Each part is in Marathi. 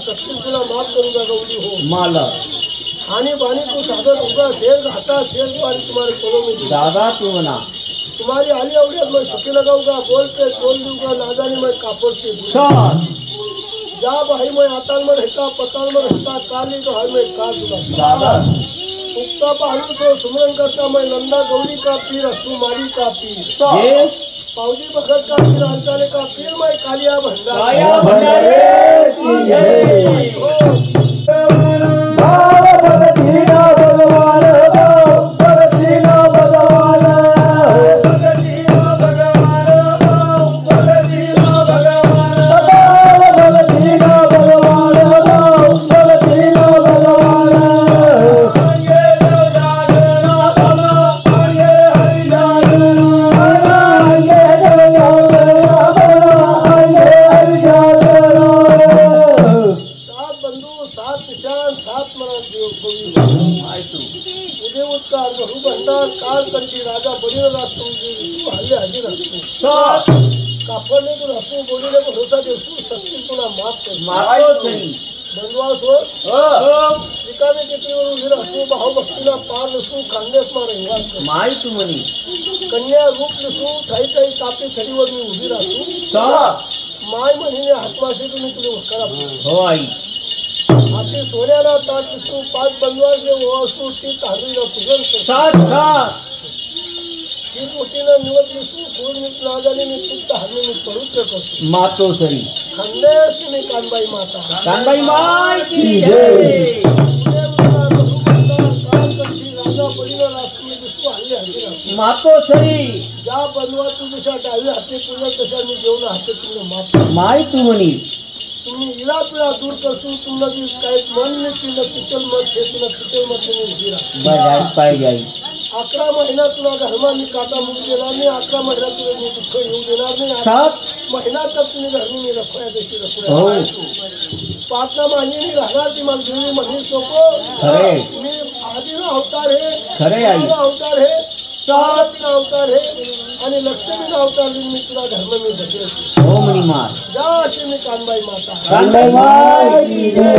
शक्ती तुला माफ करू का गौरी हो माला आणि बानी तू सागर उगा शेर घाता शेर तुम्हारी तुम्हारे कोलों में दादा तू बना तुम्हारी आली अवलियत मैं सुखी लगाऊंगा बोल पे बोल दूंगा ना जाने मैं कापुर से जा भाई मैं आताल में रहता पताल में रहता काली तो हर में का दूंगा उगता पहाड़ों तो सुमरन करता मैं नंदा गौरी का पीर असू मारी का पीर पाउजी बखर का पीर अंताले का पीर मैं कालिया भंडारी राजा बड़ी कापड़ने को रखू बोलीने को भरोसा दे शक्ति तुला माफ कर बंधुआस हो रिकामे किती वरून असू भाऊ भक्तीला पार नसू खांदेस मा रहिवास माई तू म्हणी कन्या रूप नसू थाई थाई कापी छडीवर मी उभी राहतो माय म्हणीने हातमासे तुम्ही तुझे करा हो आई आपली सोन्याला ताट नसू पाच बंधुआस जे हो असू ती तांदूळ पूजन साथ ही गोष्टीला निवत नसू कोण नीट नागाने मी तुझ्या हानी मी पवित्र करतो मातो सरी खांदेस मी कानबाई माता कानबाई माय की जय मातो सरी ज्या बनवा तू जशा डावी हाते तुझ्या तशा मी जेवण हाते तुला माफ माय तू म्हणी तुम्ही इला पिळा दूर करसून तुला जी काही मन नाही तिला पितल मत हे तुला पितल मत तुम्ही उभी राहा पाहिजे आई 11 महिना तुला धर्मानी काटा मुक्त देणार नाही 11 महिना तुला मी दुःख येऊ देणार नाही 7 महिना तर तुम्ही धर्मीने रखवाया देशी रखवाया 5 महिन्यानी राहणार ती मला देवी म्हणीस नको खरे मी आदिना अवतार हे खरे आई अवतार हे सात अवतार हे आणि लक्ष्मी अवतार मी तुला धर्म मी बसेल हो म्हणी मार जा अशी मी कानबाई माता कानबाई माय की जय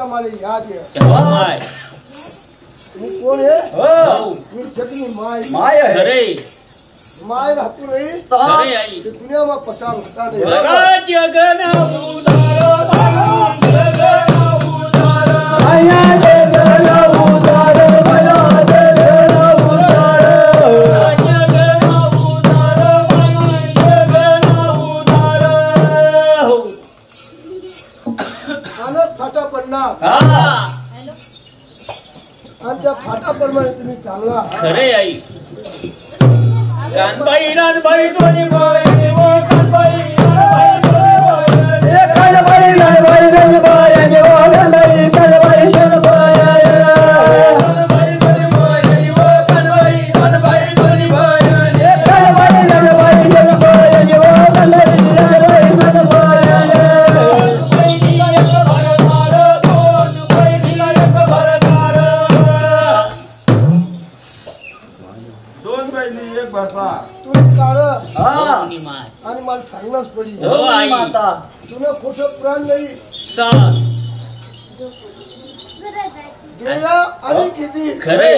माले याद है मी कोण आहे हो मी जगनी माय खरे माय राहतो नाही खरे आई दुनिया में पसार होता नहीं जगना उदारो आया जगना उदारो भला जगना उदारो जगना उदारो आनंद फाटा पडना हां आणि त्या फाटा पर म्हणे तुम्ही चांगला खरे आई कानबाई नानबाई दोन्ही बाई ओ कानबाई आणि मला सांगणारच पडी हो आई तुला खोटं प्राण नाही गेला आणि किती खरे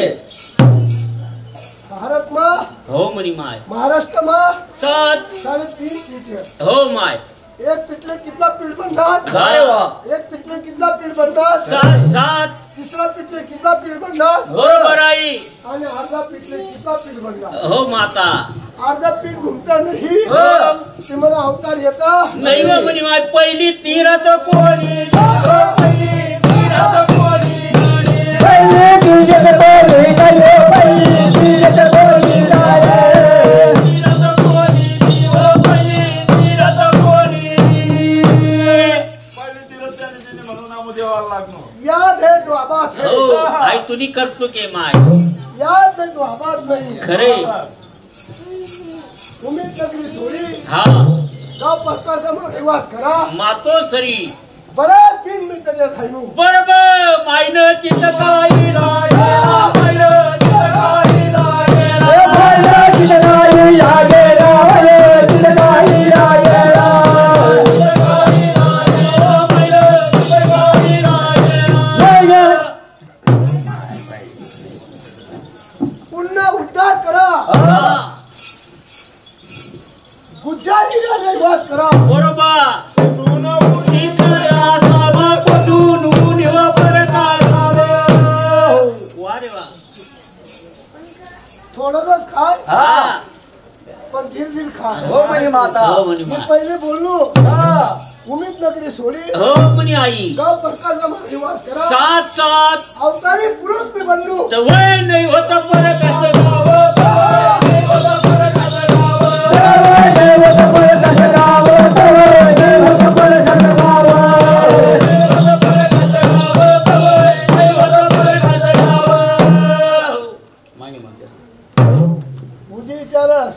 भारत मा हो मनी माय महाराष्ट्र मा सात 3.5 पीठ हो माय एक पिठले कितना पीठ बनतात अरे वा एक पिठले कितना पीठ बनतात सात तिसरा पिठले कितना पीठ बनतात बरोबर आई आणि अर्धा पिठले कितना पीठ बनतात हो माता अर्धा पीठ घुमता नाही हो तुम्हाला अवतार येता नाही हो मनी माय पहिली तीरात कोणी पहिली तीरात कोणी याद है तो आबाद है हो आई तुनी करतो के माय याद है तो आबाद नहीं है खरे तुम्ही सगळी थोडी हा गाव प्रकाशामध्ये निवास करा मातो सरी बराच दिन मी त्याच्या खाईनू बरोबर मायनं तिथं काही राहिलं मायनं तिथं काही पुन्हा उद्धार करा गुजरातीला निवास करा बरोबर थोडंसंच खाय हा पण धीर खा हो म्हणी माता हो म्हणी मी माय पहिले बोललो उमेद नगरी सोडी हो म्हणी आई गाव प्रकाशामध्ये निवास करा सात अवतारी पुरुष मी बनलो जवळ नाही होत परत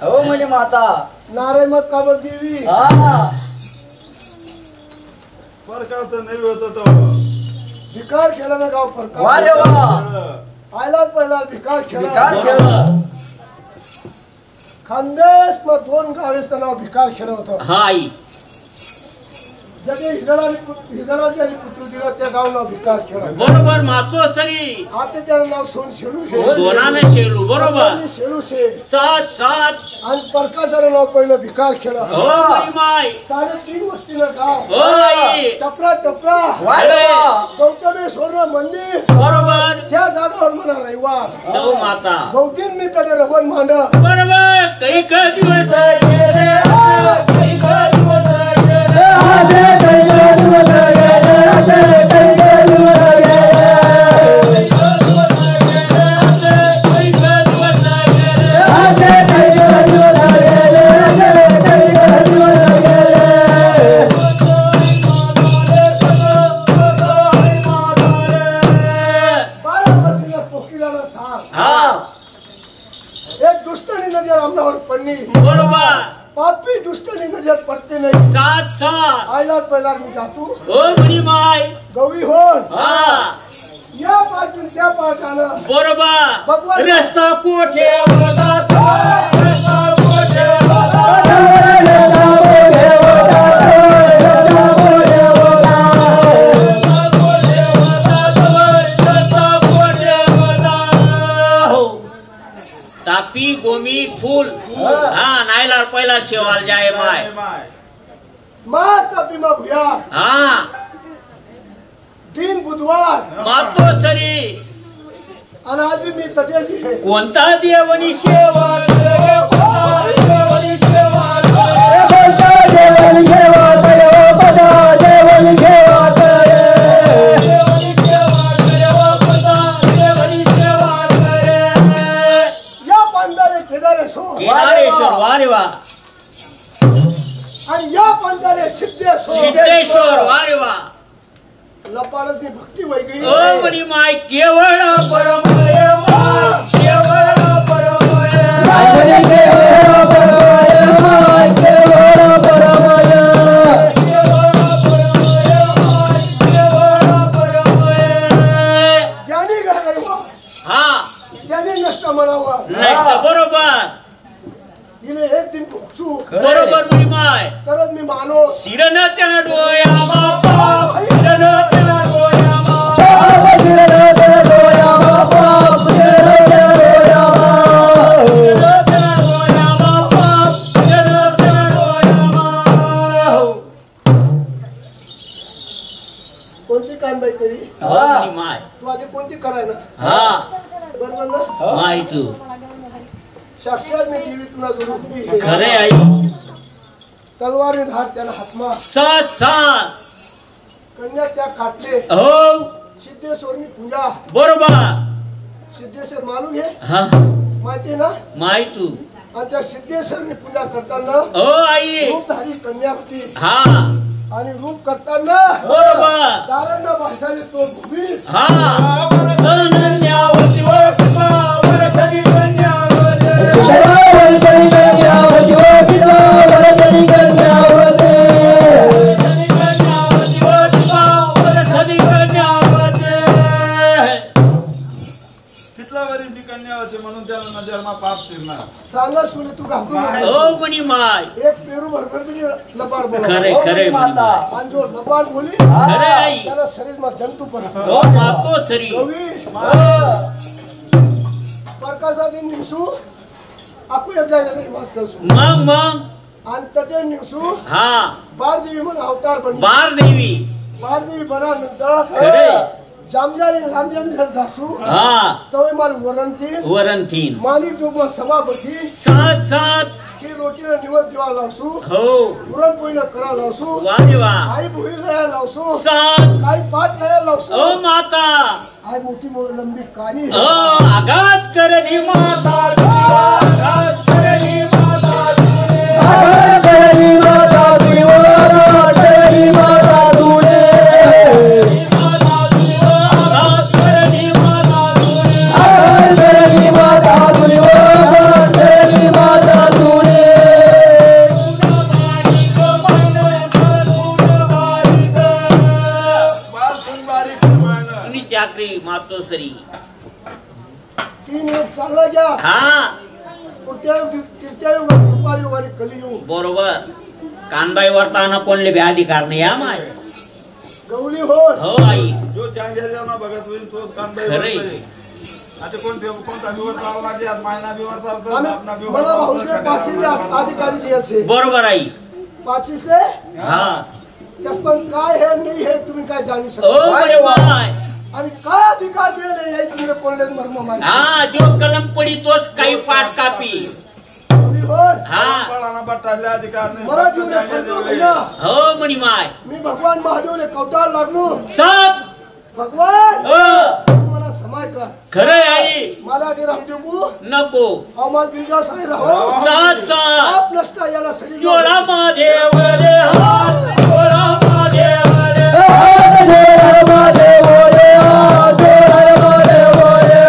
हो म्हणे माता नारायण मत काबर देवी प्रकाश नाही होत तो भिकार खेळा ना गाव प्रकाश आयला पहिला भिकार खेळा खानदेश मग 2 गावेच नाव भिकार खेळ होतं हा आई जगे हिजडाची आणि पुत्र दिला त्या गाव नाव भिकार खेळ बरोबर मातो सरी आता त्याचं नाव सोन शेलू दोनाने शेलू बरोबर शेलू शे सात आणि प्रकाशाचं नाव पहिलं भिकार खेळ हो म्हणी माय 3.5 वस्तीनं गाव हो आई टपरा गौतमेश्वर मंदिर बरोबर त्या जागावर म्हणा रविवार हो माता गौतीन मी कडे रवण मांड बरोबर काही का दिवस गेले काही का दिवस एक दुष्टनी नजर आमनावर पडली बरोबर पापी दुष्टनी नजर पडते नाही सात आयला पहिला मी जातो हो म्हणी माय गौरी होन हा या पासून त्या पाठानं बरोबर रस्ता कोठे तापी गोमी फूल हा नायला पहिला शेवाल जाय माय माँ तापी मा भुया हा दिन बुधवार मातो सरी आणि आधी मी तट्याची आहे कोणता देवनी शेवा वा रे वा आणि या पंथाने सिद्धेश्वर सिद्धेश्वर वा रे वा लपाडसनी भक्ती वैगई ओ मनी माय केवळ परमय केवळ परमय केवळ परमय केवळ परमय ज्याने घालावा हा ज्याने नष्ट म्हणावा नाही बरोबर गेले एक दिन भोगसू बरोबर मनी माय तरच मी मानो शिरण त्या डोया बापा शिरण त्या डोया बापा शिरण त्या डोया बापा शिरण त्या डोया बापा शिरण त्या डोया बापा शिरण त्या डोया बापा कोणती कानबाई तरी मनी माय तू आधी कोणती कराय ना हा बरोबर ना माय तू साक्षात मी देवी तुला जोडून उभी आहे. खरे आई तलवारी धार त्याला हातमा सात सात कन्या त्या काटले हो सिद्धेश्वरनी पूजा बरोबर सिद्धेश्वर मालूम आहे हा माहिती ना माय तू आणि त्या सिद्धेश्वरनी पूजा करताना ओ आई रूपधारी कन्या होती हा आणि रूप करताना बरोबर दारांना भाषाने तो भूमी हा कन्यावती वर कृपा वरदनी कन्यावती वरदनी कन्यावती वर कृपा वरदनी कन्यावती वर कृपा वरदनी कन्यावती कितला वरीची कन्या होती म्हणून त्याला नजरमा पाप शिरणार सांगा सुने तू घाबरू नको. ओ मनी माय एक पेरू भरभर बी लबाड बोला खरे खरे मनी माय आणि जो लबाड बोली खरे आई त्याला शरीरमा जंतू पडतो ओ मातो सरी गवी प्रकाशा दिन निवसू आकू एक जागेला वास करसू मग आणि तटे निवसू हा बारदेवी म्हणून अवतार बनली बार देवी बारदेवी बनानंतर खरे जामजारी रामजान घर धासू हा तवे माल वरणती वरंतीन मालिक जो सभापती सात सात की रोटीला निवड देवा लावसू हो पुरणपोळीला करा लावसू वा रे वा आई भुई राया लावसू सात काही पाठ राया लावसू ओ माता आई मोठी मोठी लंबी कानी ओ आघात करणी माता आघात करणी माता आघात करणी माता तुझे आघात करणी माता तुझे आघात करणी माता आघात करणी माता तुझे आघात करणी माता तुझे बाल सुन बारीक प्रमाण तुम्ही चाकरी मातो सरी तीन योग चालला घ्या हा तृतीय युगात दुपारी युग आणि कलियुग बरोबर कानबाई वरताना कोणले बी अधिकार नाही या माय गवली होय हो आई जो चांगल्या जेवणा बघत होईल तोच कांदा खरंय. आता कोणता दिवस लावला की आज महिना दिवस चालतो आम्ही आपला दिवस मला भाऊचे पाचीले अधिकारी द्यायचे बरोबर आई पाचीसले हा त्यास पण काय हे नाही हे तुम्ही काय जाणू ओ शकता अरे माय आणि काय अधिकार दिले हे तुम्ही कोणले मर्म माहिती हा जो कलम पडी तोच काही पाठ कापी गवली होय हा फळाना बट्टाले अधिकार नाही मला जीवने ठरतो ना हो मनी माय मी भगवान महादेवने कवटाळ लागलो सात भगवान ओ मला समाय कर खरे आई मला ते रामदेव नको आम्हाला बिजा साई राहो सात सात आप नष्टा याला शरीर जोडा महादेव रे हात जोडा महादेव रे जय महादेव रे जय महादेव रे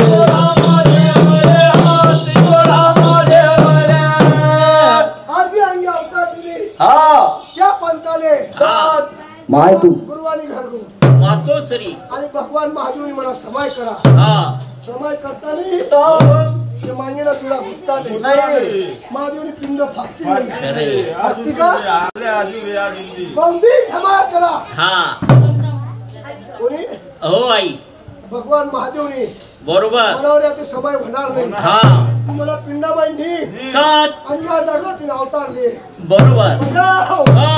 जोडा महादेव रे हात जोडा महादेव रे आजी अंगी अवतार दिली हा त्या पंथाले हा. माय तू गुरुवानी घर गो मातो सरी आणि भगवान महादेवने मला समाय करा हा समाय करताना ते मागेला तुला भुकता नाही महादेवने पिंड फाकती नाही खरे फाकती का आले आजी रे आजी बंदी क्षमा करा हा कोणी हो आई भगवान महादेवने बरोबर मनावर याचे समय होणार नाही हा तू मला पिंडा बांधली सात आणि या जागा तिने अवतारले बरोबर बजाव. हा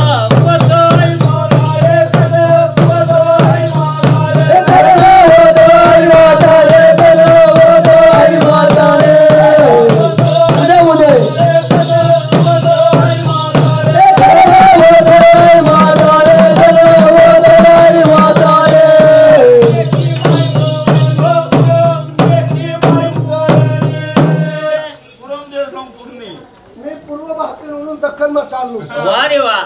वसई माता रे कदे वसई माता रे जय माता रे जय माता रे उदय उदय वसई माता रे जय माता रे जय माता रे पुरमदेव संपूर्णी पूर्व भारतीय दख्खन मा चाललो वा रे वा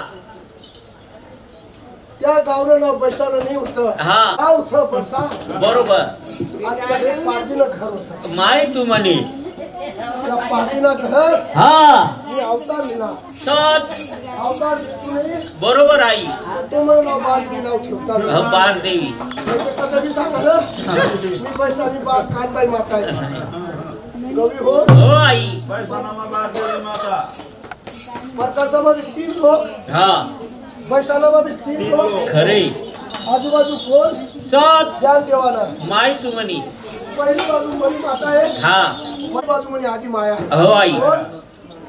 त्या गावनं नाव बैसानं नाही होतं हा गाव होतं बसा बरोबर आणि त्या एक पार्टीनं घर होतं माय तू म्हणे त्या पार्टीनं घर हा मी अवतार लिहिला सत अवतार तुम्ही बरोबर आई ते मला नाव बाळजी नाव ठेवता बार देवी कधी सांगा ना मी बैसानी बा कानबाई माता आहे गवी हो हो आई बैसानामा बारदेवी माता प्रकाशामध्ये 3 लोक हा बैसानामध्ये 3 लोक खरे आजूबाजू कोण सत ज्ञान देवाना माय तू म्हणे पहिली बाजू मनी माता आहे हा मग बाजू म्हणे आधी माया आहे हो आई कोण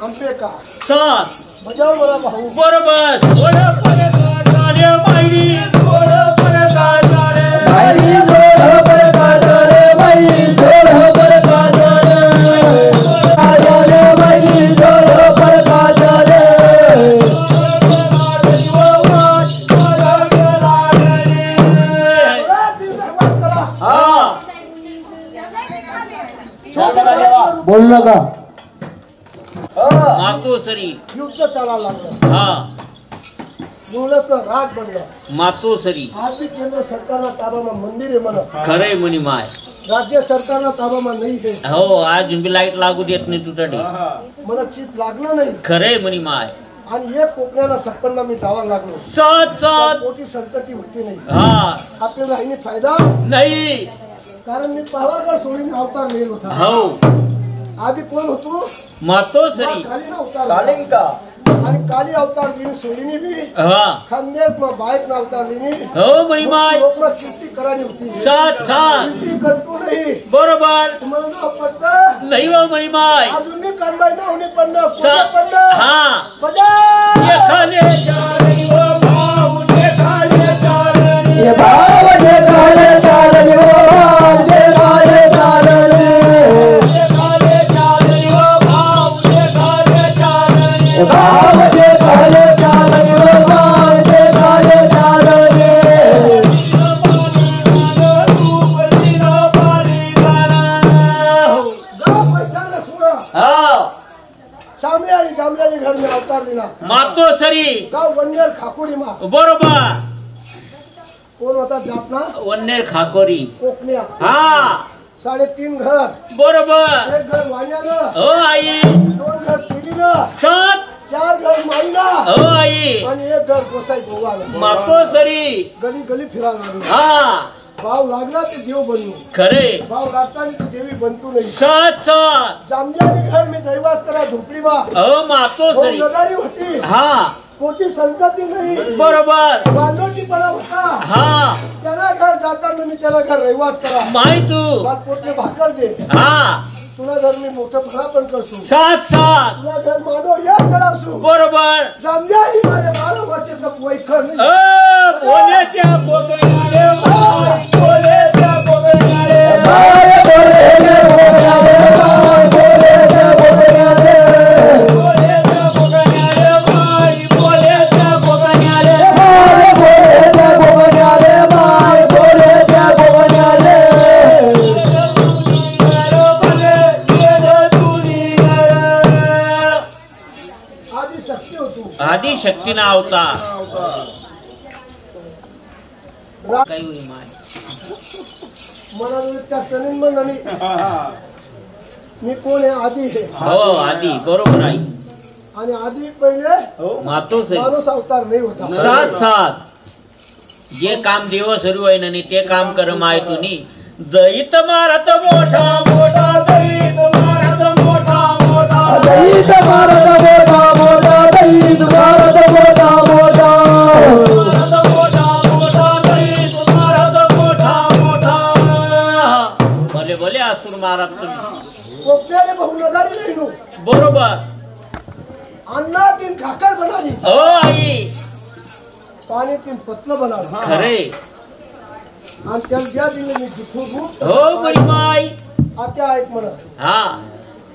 आंबे का सत बजाव मला भाऊ बरोबर थोडं परत झाले मायरी थोडं परत झाले बाई जोड पर काजरे बाई जोड पर काजरे काजरे बाई जोड पर काजरे हा बोल नका मातोश्री युद्ध चालायला लागलं हा मुळच राज बनलं मातोश्री आज भी केंद्र सरकारना ताबामा मंदिर आहे म्हणा खरंय म्हणे माय राज्य सरकारना ताबामा नाही आहे हो आज बी लाईट लागू देत नाही तुझ्याकडे मला चित लागलं नाही खरंय म्हणे माय आणि एक कोकणाला सप्पनला मी जावा लागलो सत सत मोठी संतती होती नाही हा आपल्याला राहिनी फायदा नाही कारण मी पावागड सोडून अवतार लिहिल होता हो आधी कोण होतो मातोश्री काली अवतार आणि काली अवतार लिहिणी सोडीनी बी हा खांदेत मग बाईक अवतार लिहिणी हो म्हणे माय लोकना कीर्ती करायची होती सत सत कीर्ती करतो नाही बरोबर तुम्हाला नाव पडतं नाही हो म्हणे माय अजून मी कानबाई नाव नाही पडलं स- कुठे पडलं हा बजा एखादे चालणी व भाऊ एखादे चालणी ये भाव जे काले चालले ओ भाव जे काले चालले एखादे चालणी व भाऊ एखादे चालणी ये भाव जे काले चालले ओ भाव जे काले चालले गाव पैशाला सोडा हा शामली आणि जामल्याने घर में अवतार लिहिला मातोश्री गाव वन्यर खाकुरी मा बरोबर कोण होता जापना वन्नेर खाकोरी कोकण्या हा 3.5 घर बरोबर एक घर वाण्यानं हो आई 2 घर तिरीनं सत 4 घर माईला हो आई आणि एक घर गोसाई गोवाला मातोश्री गली गली फिरायला लागली हा भाव लागला ते देव बनू खरे भाव लागताना ती देवी बनतू नाही सत सत जामल्याने घर मी दैवास करा झोपडी मा हो मातोश्री नगारी होती हा कोटी संतती नाही बरोबर बांधोटीपणा होता हा त्याला घर जाताना मी त्याला घर रहिवास करा माय तू मला पोटने भाकर दे हा तुला घर मी मोठं फळा पण करतो सात सात तुला घर मानव या चढावसू बरोबर जामल्या ही माझ्या 12 वर्षाचं वैखर नाही बोल्याच्या बोगण्यारे माय, बोल्याच्या बोगण्यारे भाव बोले रे बोले रे भाव बोले रे बोले रे बोल्याच्या बोगण्यारे माय, बोल्याच्या बोगण्यारे भाव बोले रे बोले रे भाव बोले रे बोले रे आधी शक्ती होतो आधी शक्तीना अवतार काही होई माय मला त्या चणीन म्हणाली मी कोण आहे आधी आहे हो आधी बरोबर आहे आणि आधी पहिले मातोश्री माणूस अवतार नाही होता सात सात जे काम देव सुरू आहे ना ते काम कर माय तुम्ही जईत मारत मोठा मोठा जईत मारत मोठा मोठा दईत भारत मोठा मोठा दईत भारत मोठा मोठा मारत मोठा मोठा जईत मारत मोठा मोठा भले भले असुर मारत तुम्ही कोपऱ्याने बहुनदारी नाही नो बरोबर अन्ना तीन खाकर बनाली हो आई पाणी तीन पतलं बनावं खरे आणि त्याला ज्या दिले मी जिथू हो बरी माय आता ऐक म्हणा हा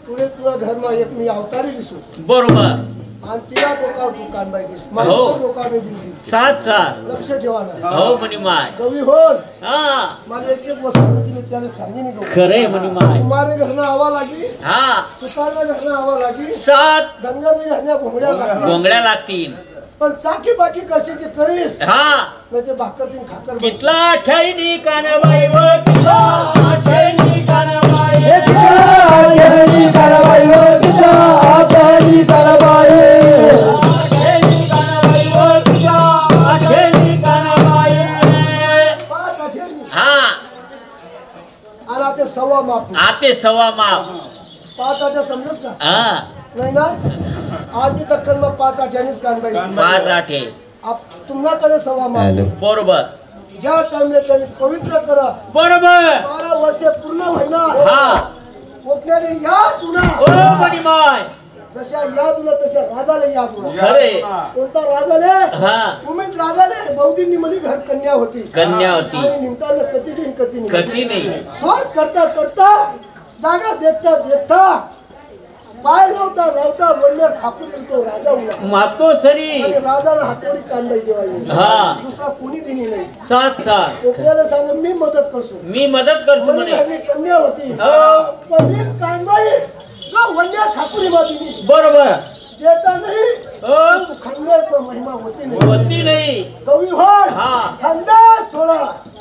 तुला तुला धर्म एक मी अवतारी दिसू बरोबर आणि तिला डोकावर तू कानबाई दिस माणसं डोकावर दिली सात सात लक्ष ठेवा ना हो म्हणी माय कवी होल हा मला एक एक वस्तू मी त्याला सांगेन खरे म्हणी माय कुमारे घरनं आवा लागी हा सुतारला घरनं आवा लागी सात डंगरने घरण्या घोंगड्या लागतील गोंगड्या लागतील पण चाकी बाकी करशील ते करीस हा नाही ते भाकर तीन खाकर बस. कितला ठैनी कानबाई व कितला ठैनी कानबाई ठेणी कानबाई व कितला ठेणी कानबाई ठैनी कानबाई व कितला ठैनी कानबाई पाच आठवणी. हा आणि आता सव्वा माप आते सवा माप पाच आठ्या समजस का हा नाही ना आज मी दक्कन मग पाच आठ्यानेच कानबाई पाच आठे तुम्हाकडे सव्वा माप बरोबर ज्या टाइमला त्यांनी पवित्र करा बरोबर 12 वर्षे पूर्ण होईना हा कोकण्याने या तुला ओ म्हणी माय जशा या तुला तशा राजाला या तुला खरे कोणता राजाले हा उमेद राजाले बहुदींनी म्हणी घर कन्या होती कन्या होती आणि निमताना कधी दिन कधी नाही कधी नाही श्वास करता करता जागा देखता देखता पाय लावता वडल्या खापून तो राजा उला मातो सरी आणि राजाला हातोरी कानबाई देवाई हा दुसरा कोणी दिनी नाही सात सात कोकण्याला सांग मी मदत करतो मी मदत करतो म्हणे म्हणे घरनी कन्या होती हो पण मी कानबाई का वडल्या खापुरी माती बरोबर देता नाही हो तू खानदार पण महिमा होती नाही होती नाही कवी होय हा खानदार सोडा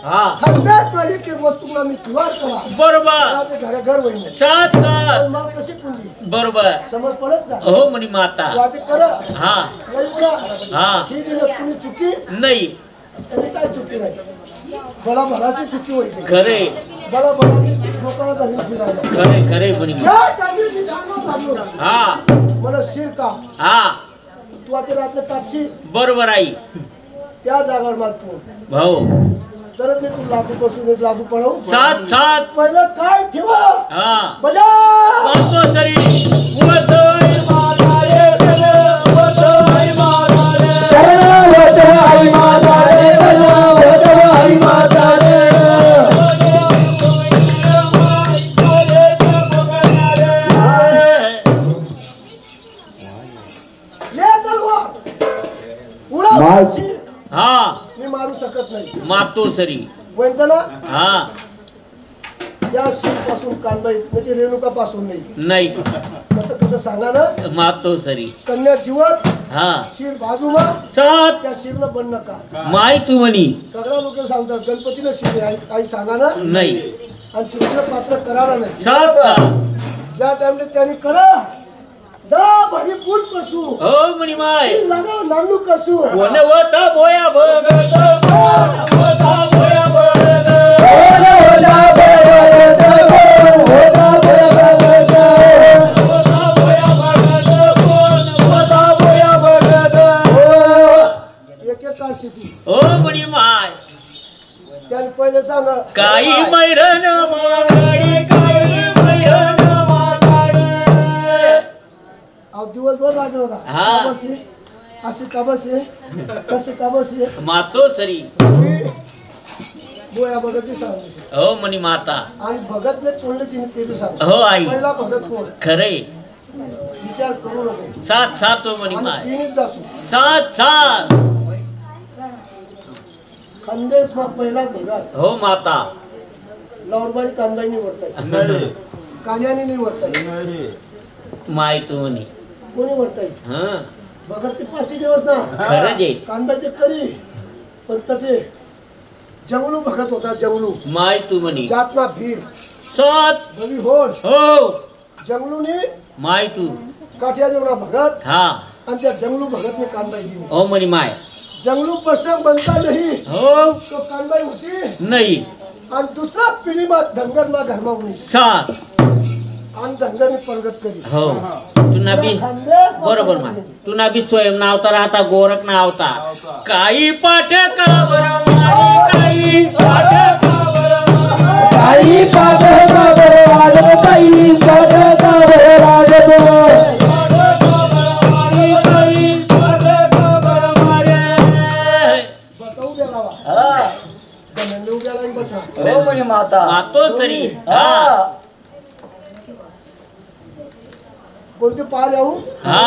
हा खानदार माझी ते वस्तूला मी स्वीकार करा बरोबर घर होईल सात सात मग कशी पुंजी बरोबर समज पडत का हो म्हणी माता तू आता कर हा नाही पुरा हा ही दिन कुणी चुकी नाही त्यांनी काय चुकी नाही बडा भराची चुकी होईल खरे बडा भराची लोकांना धरून फिरायला खरे खरे म्हणी या टाइमी मी सांगतो सांगतो हा मला शिर का हा तू आता रात्र कापशी बरोबर आई त्या जागावर मारतो भाऊ तरच मी तू लागू पासून एक लागू पडव सात सात पहिलं काय ठेवा हा बजा मातो सरी वसई माता रे वसई माता रे वच आई माता रे वच आई माता रे ले तलवार उडा मार. शिर. हा मी मारू शकत नाही मातो सरी वंदना हा या शिर पासून कानबाई म्हणजे रेणुका पासून नाही नाही कसं कसं सांगा ना मातो सरी कन्या जीवन हा शिर बाजूमा सात त्या शिरनं बंद नका माय तू म्हणी सगळ्या लोक सांगतात गणपतीनं शिर आहे काही सांगा ना नाही आणि चुकीचं पात्र करायला नाही सात सात ज्या टाइमला त्यांनी करा जा भारी पूज करसू हो म्हणी माय लागा नांदू करसू वनवता बोया भगत वनवता बोया भगत होता भगत होता भगत वनवता बोया भगत वनवता बोया भगत एक एक काळ शिकू हो म्हणी माय त्यांनी पहिले सांगा काही मैरण मागाडी काही मैरण मागाडी अहो दिवसभर लागला होता हा. काबशी अशी काबशी कशी काबशी मातो सरी बोया भगत सांग हो म्हणी माता आणि भगतले कोणले तिने ते बी सांग हो आई पहिला भगत कोण खरे विचार करू नको सात सात हो म्हणी आणि माय तिनेच दासू सात सात खंदेश मग पहिला भगत हो माता लवरबाई कांदाई निवडताय कान्याने निवडताय माय तू म्हणी कोणी वरताय हा भगत ते 5 दिवस ना खरं जे कांदाचे करी पण तटे जंगलू भगत होता जंगलू माय तू म्हणी जातना भीर सात गवी होड हो जंगलूने माय तू काठिया देवना भगत हा आणि त्या जंगलू भगतने कांदाई दिली हो म्हणी माय जंगलू प्रसंग बनता नाही हो तो कांदाई होती नाही आणि दुसरा पिढीमा धनगरमा घरमा उनी सात आणि धनगरने प्रगत करी हो तुना बी खानदेश बरोबर माय तुना बी स्वयं नावता राहता गोरख नावता काही पाठ करा बरं माय, काही पाठ करा बरं काही पाठ का काही पाठ का बताऊ द्या लावा जमेंडे उद्याला आणि बसा हो म्हणे माता मातो तरी हा कोणते पार येऊ हा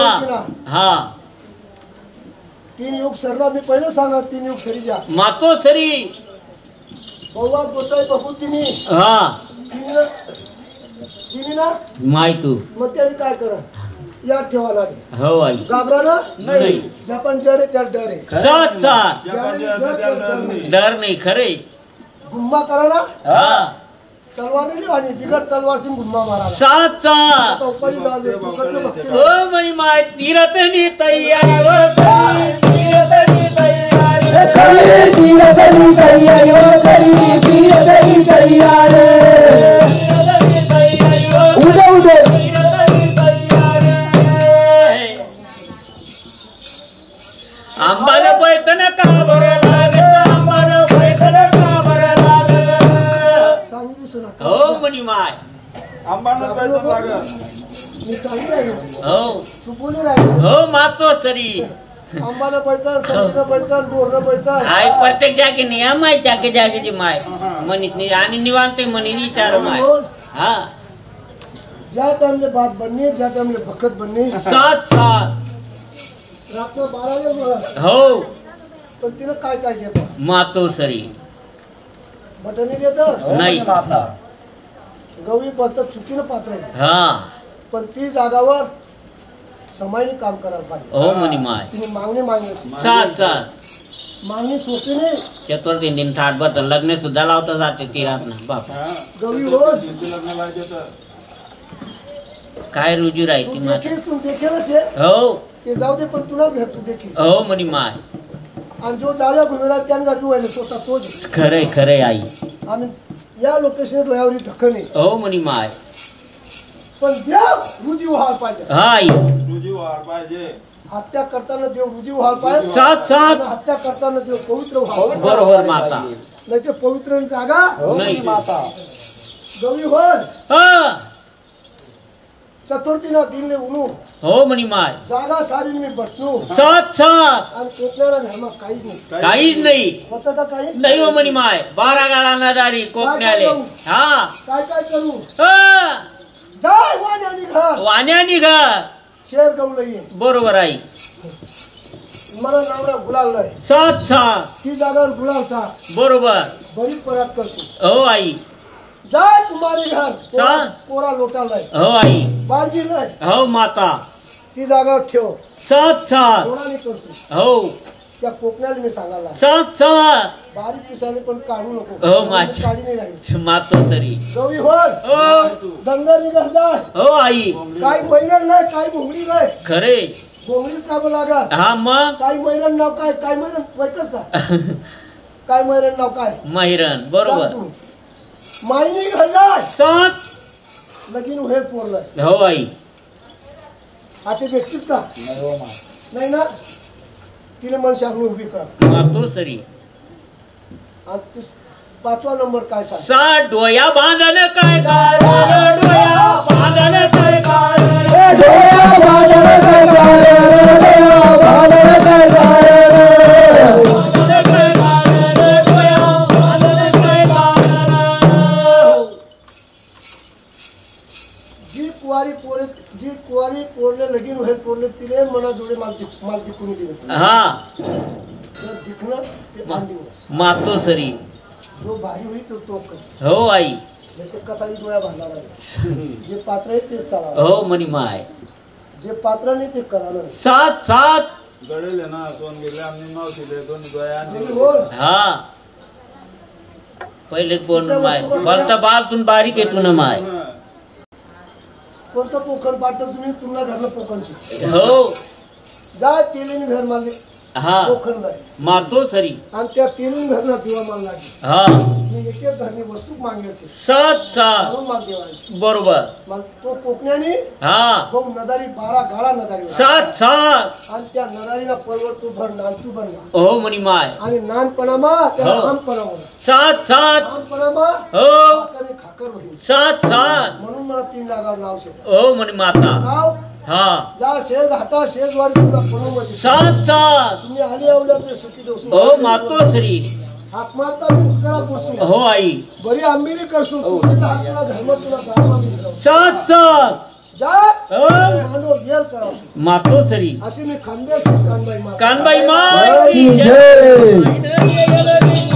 हा 3 युग सरला मी पहिलं सांगा 3 युग सरी द्या मातो सरी बौवा गोसाई बघू तिने हा तिने ना माय तू मग त्याने काय करा याद ठेवा लागेल हो आई घाबरा ना नाही. जपान जरे त्या डरे साथ साथ डर नाही खरे गुम्मा करा ना हा तलवार नाही आणि बिगड तलवारची गुम्मा मारा साथ साथ आता उपाय झाले फुकटले बसते ओ मनी माय तीरतनी तैयार तीरतनी तैयार करी तीरतनी तैयार करी तीरतनी तैयार उदे उदे आंबाला पैतन का बरं लागत आंबाला पैतन का बरं लागत सांगितली सुना हो मनी माय आंबानं जायचं जागा. मी सांगितलं आहे. हो तू बोली नाही हो मातो सरी आंबाला पैतान संजीनं पैतान बोरनं पैतान आई प्रत्येक जागी नियम आहे जागे जागेची माय मनीत नाही आणि निवांत मनी विचार माय हा ज्या टाइमले बात बननी ज्या टाइमले भखत बननी साथ साथ रात्र 12 वेळा हो पण तिनं काय काय घेत मातो सरी बटनी घेत नाही गवळी पद्धत चुकीनं पात्र आहे हा पण ती जागावर समाईने काम करायला पाहिजे हो मनी माय तिने मागणी मागण्याची साथ साथ मागणी सोपी नाही चतुर्थी दिन थाट बत लग्न सुद्धा लावता जाते तीरात ना बाप हा. गवळी हो तिथे लग्न लावायचं तर. काय रुजू तू राहते मात देखील तू देखीलच आहे हो ते जाऊ दे पण तुलाच घर तू देखील हो मनी माय आणि जो जागा घुमेला त्यांना तू आहे स्वतः तोच खरे खरे आई आम्ही या लोकेशन डोळ्यावरी धक्कन आहे हो मनी माय पण देव रुजी व्हायला पाहिजे हा आई तुझी वार पाहिजे. हत्या करताना देव रुजी व्हायला पाहिजे साथ साथ आणि हत्या करताना देव पवित्र व्हायला पाहिजे. बरोबर माता नाही ते पवित्र जागा नाही गवळी होय हा चतुर्थीना दिनले उनू हो मनी माय जागा सारी मी बटनू साथ साथ आणि कोकणाला धर्म काहीच नाही काहीच नाही होतं का काही नाही हो मनी माय 12 गाळा नदारी कोकण्याले हा काय काय करू हा. जाय वाण्यानी घर वाण्या निघा शेर गवलई बरोबर आई मला नावरा गुलाल साथ साथ ती जागा गुलालचा बरोबर बरी परत करतो हो आई जाय तुम्हारी घर हा. कोरा लोटालाय हो आई बाळजी नाही हो माता ती जागा ठेव साथ साथ कोणाने करतो हो त्या कोकणाला मी सांगायला साथ साथ बारीक पिसाने पण काढू नको हो, माझी. काढी नाही लागली मातो तरी गवळी होय हो दंगरी घर जाय हो आई काय मैरण नाही काय भोंगडी नाही खरे भोंगडीच कागो लागत हा मग काय मैरण नाव काय काय मैरण माहितच का काय मैरण नाव काय महिरण सांग बरोबर तू. मायनी घर जाय साथ लगीन हे पोरलंय हो आई आता व्यक्तीच का नाही ना तिला मन सांगून उभी कर मातो तरी आणि ती 5वा नंबर काय सांग साठ डोया बांधन काय कारण डोया बांधन काय कारण डोया बांधन काय कारण डोया बांधन काय कारण बांधन काय कारण डोया बांधन काय कारण जी कुवारी पोरले लगीन हे पोरले तिले मना जोडे माल दिखून दिले हा तर दिखणं ते बांधिवस मातो तरी जो भारी होई तो कर हो आई जसे कथाळी डोळ्या बांधणार आहे जे पात्र आहे तेच चालणार हो मनी माय जे पात्र नाही ते करणार साथ साथ गळेले ना दोन गेले आम्ही मावशीले दोन्ही डोळ्या आणले. बोल हा पहिले कोण माय बोलता बालतून बारीक येतो ना माय हा. कोणतं पोखण पाडतं तुम्ही तुमला घरनं पोखणशी हो जा तेलीने घर मारले हा पोखणला मातो सरी आणि त्या तेलीन घरनं दिवा मान लागली हा मी एक एक घरनी वस्तू मागायची साथ साथ म्हणून माग देवायची बरोबर मग तो कोकण्याने हा भाऊ नदारी 12 गाळा नदारी साथ साथ आणि त्या नदारीला परवर तू भर नानतू बनला हो मनी माय आणि नानपणामा त्या हो. लहानपणावर साथ साथ लहानपणामा हो काकाने खाकर होईल साथ साथ म्हणून मला 3 जागावर नाव शेत हो मनी माता नाव हा जा शेर घाटा शेरद्वारी तुला पणवमध्ये साथ साथ तुम्ही आले आवल्या ते सुखी दोषी हो मातो श्री हात मारता मुखरा पोचू हो आई बरी आंबेरी करसू तुम्ही हातला धर्म तुला धर्म मिळतो साथ साथ जा हो. मानो गेल करा मातो तरी अशी मी खांदेश कानबाई मा कानबाई माय की की जय. जय.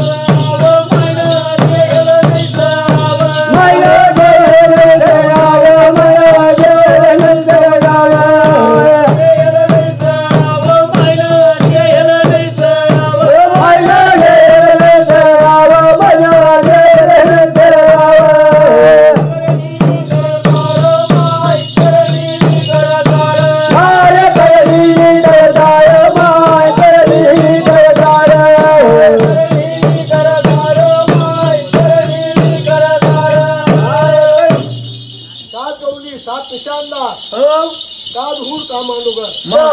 सात निशानदार हो. काद हूर का मानोगर मा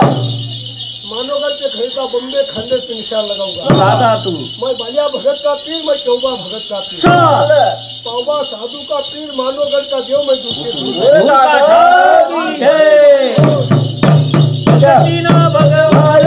मानोगर के घर का बम्बे खानदेश पे निशान लगाऊंगा दादा तू मैं बालिया भगत का पीर मैं चौबा भगत का पीर चल. चौबा साधु का पीर मानोगर का देव मैं दूसरे पीर भूका ठाकी जय. भगतीना भगवान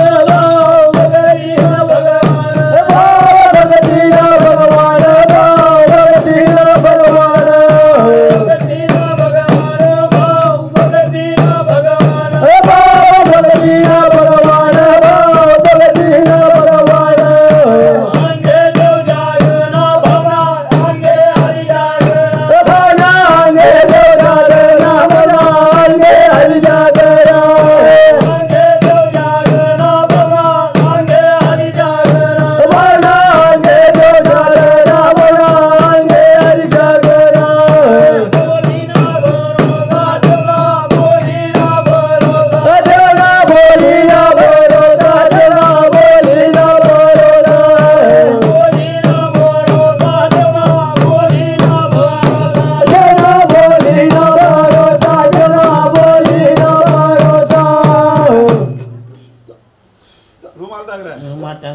रुमाल टाक रे. माता